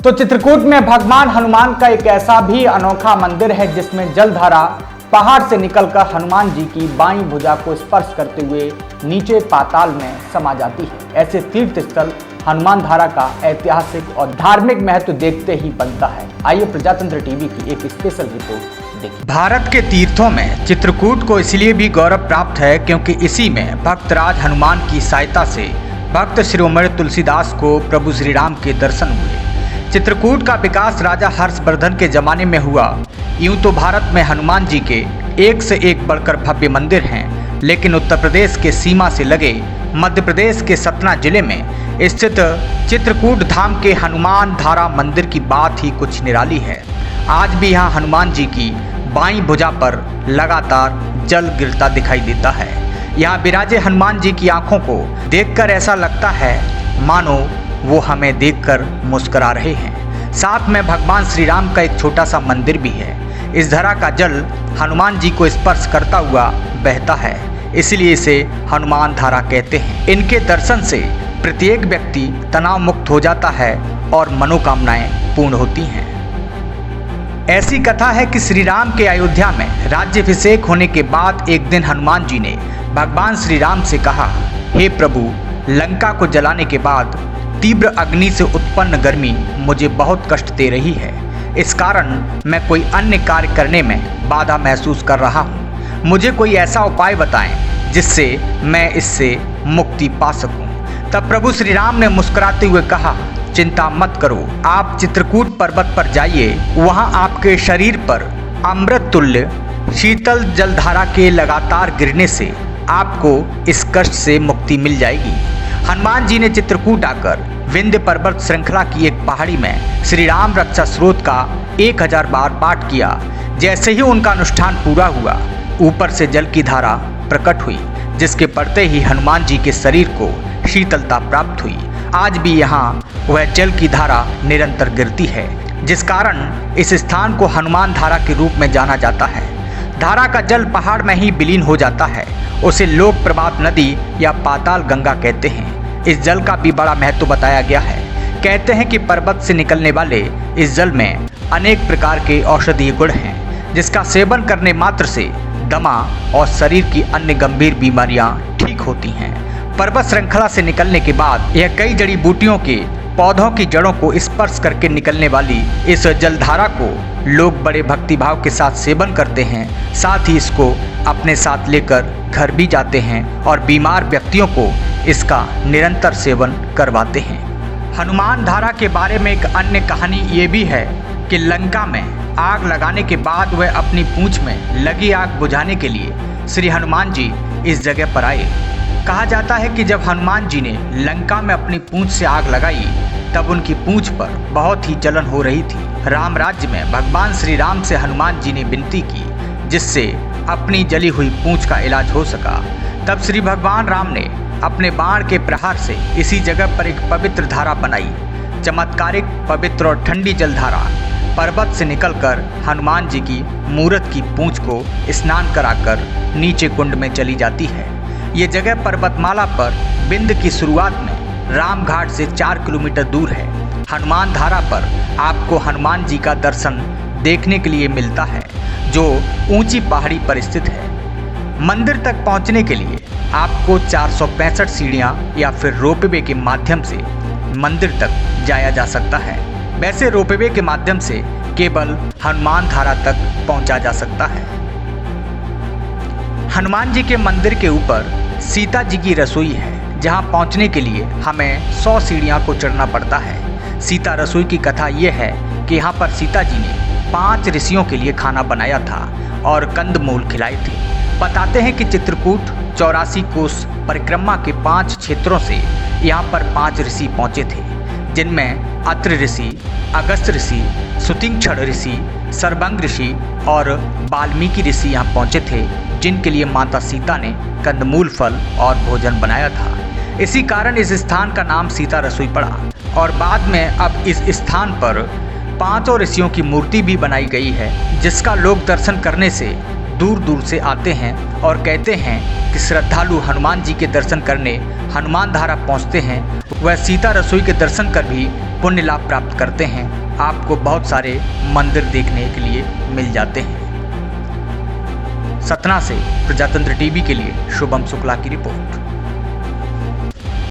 तो चित्रकूट में भगवान हनुमान का एक ऐसा भी अनोखा मंदिर है जिसमें जलधारा पहाड़ से निकलकर हनुमान जी की बाईं भुजा को स्पर्श करते हुए नीचे पाताल में समा जाती है। ऐसे तीर्थ स्थल हनुमान धारा का ऐतिहासिक और धार्मिक महत्व देखते ही बनता है। आइए प्रजातंत्र टीवी की एक स्पेशल रिपोर्ट देखिए। भारत के तीर्थों में चित्रकूट को इसलिए भी गौरव प्राप्त है क्योंकि इसी में भक्तराज हनुमान की सहायता से भक्त शिरोमणि तुलसीदास को प्रभु श्री राम के दर्शन हुए। चित्रकूट का विकास राजा हर्षवर्धन के जमाने में हुआ। यूं तो भारत में हनुमान जी के एक से एक बढ़कर भव्य मंदिर हैं, लेकिन उत्तर प्रदेश के सीमा से लगे मध्य प्रदेश के सतना जिले में स्थित चित्रकूट धाम के हनुमान धारा मंदिर की बात ही कुछ निराली है। आज भी यहाँ हनुमान जी की बाईं भुजा पर लगातार जल गिरता दिखाई देता है। यहाँ विराजे हनुमान जी की आंखों को देखकर ऐसा लगता है मानो वो हमें देखकर मुस्कुरा रहे हैं। साथ में भगवान श्री राम का एक छोटा सा मंदिर भी है। इस धरा का जल हनुमान जी को स्पर्श करता हुआ बहता है, इसलिए इसे हनुमान धारा कहते हैं। इनके दर्शन से प्रत्येक व्यक्ति तनाव मुक्त हो जाता है और मनोकामनाएं पूर्ण होती हैं। ऐसी कथा है कि श्री राम के अयोध्या में राज्याभिषेक होने के बाद एक दिन हनुमान जी ने भगवान श्री राम से कहा, हे प्रभु, लंका को जलाने के बाद तीव्र अग्नि से उत्पन्न गर्मी मुझे बहुत कष्ट दे रही है। इस कारण मैं कोई अन्य कार्य करने में बाधा महसूस कर रहा हूँ। मुझे कोई ऐसा उपाय बताएं जिससे मैं इससे मुक्ति पा सकूं। तब प्रभु श्री राम ने मुस्कुराते हुए कहा, चिंता मत करो, आप चित्रकूट पर्वत पर जाइए। वहाँ आपके शरीर पर अमृत तुल्य शीतल जलधारा के लगातार गिरने से आपको इस कष्ट से मुक्ति मिल जाएगी। हनुमान जी ने चित्रकूट आकर विंध्य पर्वत श्रृंखला की एक पहाड़ी में श्री राम रक्षा स्रोत का 1000 बार पाठ किया। जैसे ही उनका अनुष्ठान पूरा हुआ, ऊपर से जल की धारा प्रकट हुई, जिसके पड़ते ही हनुमान जी के शरीर को शीतलता प्राप्त हुई। आज भी यहाँ वह जल की धारा निरंतर गिरती है, जिस कारण इस स्थान को हनुमान धारा के रूप में जाना जाता है। धारा का जल पहाड़ में ही विलीन हो जाता है। उसे लोक प्रभात नदी या पाताल गंगा कहते हैं। इस जल का भी बड़ा महत्व बताया गया है। कहते हैं कि पर्वत से निकलने वाले इस जल में अनेक प्रकार के औषधीय गुण हैं, जिसका सेवन करने मात्र से दमा और शरीर की अन्य गंभीर बीमारियां ठीक होती हैं। पर्वत श्रृंखला से निकलने के बाद यह कई जड़ी बूटियों के पौधों की जड़ों को स्पर्श करके निकलने वाली इस जलधारा को लोग बड़े भक्तिभाव के साथ सेवन करते हैं। साथ ही इसको अपने साथ लेकर घर भी जाते हैं और बीमार व्यक्तियों को इसका निरंतर सेवन करवाते हैं। हनुमान धारा के बारे में एक अन्य कहानी ये भी है कि लंका में आग लगाने के बाद वह अपनी पूंछ में लगी आग बुझाने के लिए श्री हनुमान जी इस जगह पर आए। कहा जाता है कि जब हनुमान जी ने लंका में अपनी पूंछ से आग लगाई, तब उनकी पूंछ पर बहुत ही जलन हो रही थी। राम राज्य में भगवान श्री राम से हनुमान जी ने विनती की, जिससे अपनी जली हुई पूंछ का इलाज हो सका। तब श्री भगवान राम ने अपने बाण के प्रहार से इसी जगह पर एक पवित्र धारा बनाई। चमत्कारिक, पवित्र और ठंडी जलधारा पर्वत से निकलकर हनुमान जी की मूरत की पूंछ को स्नान कराकर नीचे कुंड में चली जाती है। ये जगह पर्वतमाला पर बिंद की शुरुआत में रामघाट से 4 किलोमीटर दूर है। हनुमान धारा पर आपको हनुमान जी का दर्शन देखने के लिए मिलता है, जो ऊंची पहाड़ी पर स्थित है। मंदिर तक पहुंचने के लिए आपको 465 सीढ़ियां या फिर रोपवे के माध्यम से मंदिर तक जाया जा सकता है। वैसे रोपवे के माध्यम से केवल हनुमान धारा तक पहुंचा जा सकता है। हनुमान जी के मंदिर के ऊपर सीता जी की रसोई है, जहां पहुंचने के लिए हमें 100 सीढ़ियां को चढ़ना पड़ता है। सीता रसोई की कथा यह है कि यहाँ पर सीता जी ने 5 ऋषियों के लिए खाना बनाया था और कंदमूल खिलाए थे। बताते हैं कि चित्रकूट 84 कोस परिक्रमा के 5 क्षेत्रों से यहाँ पर 5 ऋषि पहुँचे थे, जिनमें अत्रि ऋषि, अगस्त्य ऋषि, सुतिंक्षण ऋषि, सर्वंग ऋषि और वाल्मीकि ऋषि यहाँ पहुँचे थे, जिनके लिए माता सीता ने कंदमूल फल और भोजन बनाया था। इसी कारण इस स्थान का नाम सीता रसोई पड़ा और बाद में अब इस स्थान पर 5 ऋषियों की मूर्ति भी बनाई गई है, जिसका लोग दर्शन करने से दूर दूर से आते हैं और कहते हैं कि श्रद्धालु हनुमान जी के दर्शन करने हनुमान धारा पहुंचते हैं, वह सीता रसोई के दर्शन कर भी पुण्य लाभ प्राप्त करते हैं, आपको बहुत सारे मंदिर देखने के लिए मिल जाते हैं। सतना से प्रजातंत्र टीवी के लिए शुभम शुक्ला की रिपोर्ट।